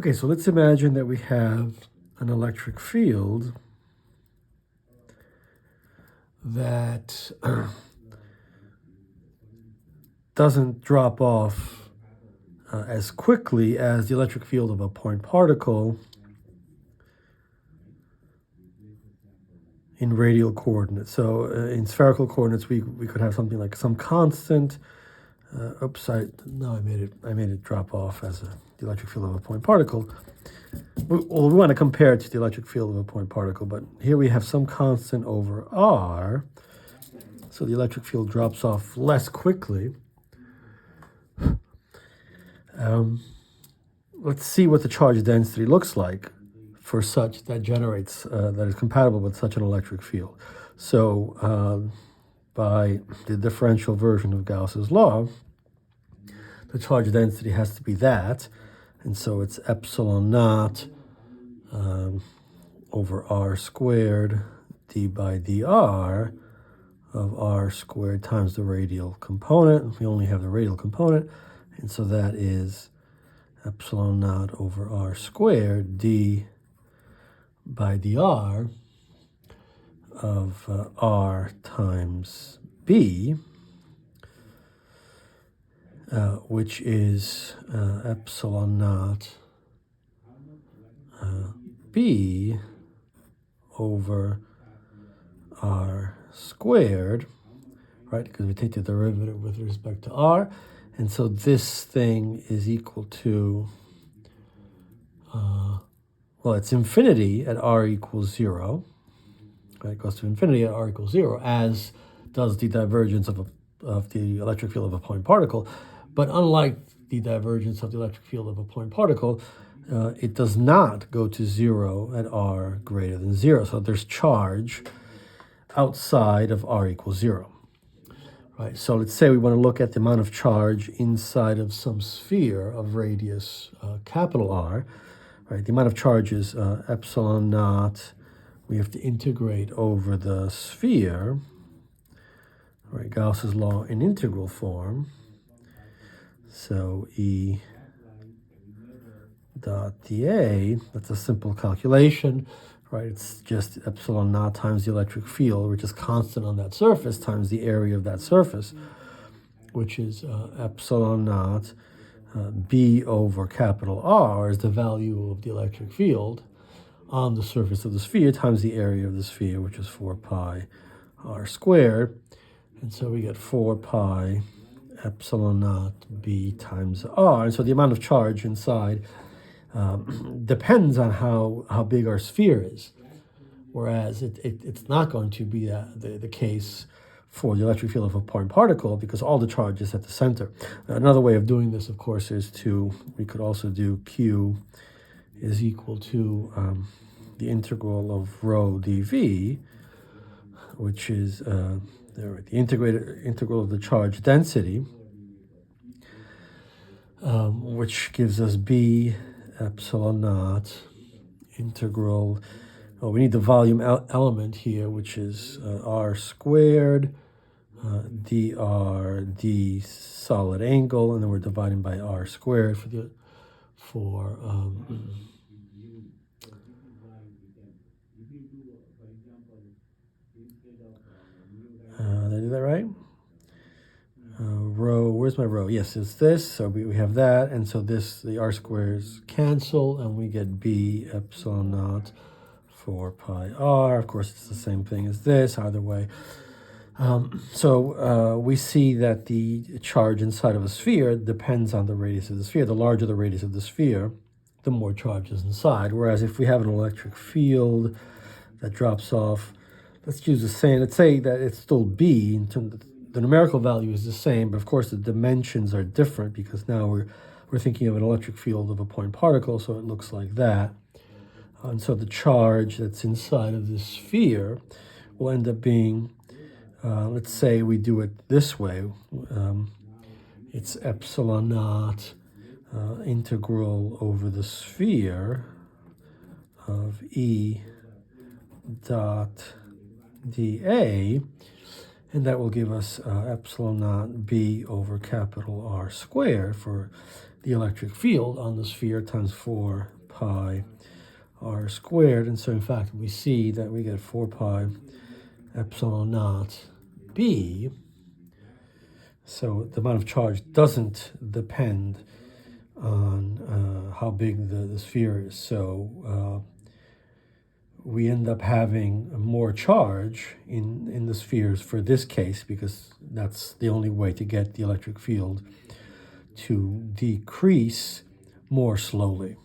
Okay, so let's imagine that we have an electric field that doesn't drop off as quickly as the electric field of a point particle in radial coordinates. So in spherical coordinates, we could have something like some constant. Oops, I made it drop off as the electric field of a point particle. We want to compare it to the electric field of a point particle, but here we have some constant over r, so the electric field drops off less quickly. Let's see what the charge density looks like for such that generates, that is compatible with such an electric field. So by the differential version of Gauss's law, the charge density has to be that, and so it's epsilon naught over r squared d by dr of r squared times the radial component. We only have the radial component, and so that is epsilon naught over r squared d by dr of r times b, which is epsilon naught b over r squared, right? Because we take the derivative with respect to r. And so this thing is equal to, well, it's infinity at r equals 0. Right? It goes to infinity at r equals 0, as does the divergence of the electric field of a point particle. But unlike the divergence of the electric field of a point particle, it does not go to 0 at r greater than 0. So there's charge outside of r equals 0. Right, so let's say we want to look at the amount of charge inside of some sphere of radius capital R. Right, the amount of charge is epsilon naught. We have to integrate over the sphere. Right, Gauss's law in integral form. So E dot dA, that's a simple calculation. Right, it's just epsilon naught times the electric field, which is constant on that surface, times the area of that surface, which is epsilon naught b over capital R is the value of the electric field on the surface of the sphere times the area of the sphere, which is 4 pi r squared. And so we get 4 pi epsilon naught b times r. And so the amount of charge inside depends on how big our sphere is, whereas it's not going to be the case for the electric field of a point particle, because all the charge is at the center. Another way of doing this, of course, is we could also do Q is equal to the integral of rho dV, which is the integral of the charge density, which gives us B epsilon naught integral, we need the volume element here, which is r squared dr d solid angle, and then we're dividing by r squared for did I do that right? Rho, where's my rho? Yes, it's this. So we have that, and so the r squares cancel, and we get B epsilon naught 4 pi r. Of course, it's the same thing as this, either way. So we see that the charge inside of a sphere depends on the radius of the sphere. The larger the radius of the sphere, the more charge is inside. Whereas if we have an electric field that drops off, let's use the same. Let's say that it's still B in terms of the numerical value is the same, but of course the dimensions are different, because now we're thinking of an electric field of a point particle, so it looks like that. And so the charge that's inside of this sphere will end up being, let's say we do it this way. It's epsilon naught integral over the sphere of E dot dA, and that will give us epsilon naught b over capital R squared for the electric field on the sphere times 4 pi r squared. And so in fact we see that we get 4 pi epsilon naught b. So the amount of charge doesn't depend on how big the sphere is. So we end up having more charge in the spheres for this case, because that's the only way to get the electric field to decrease more slowly.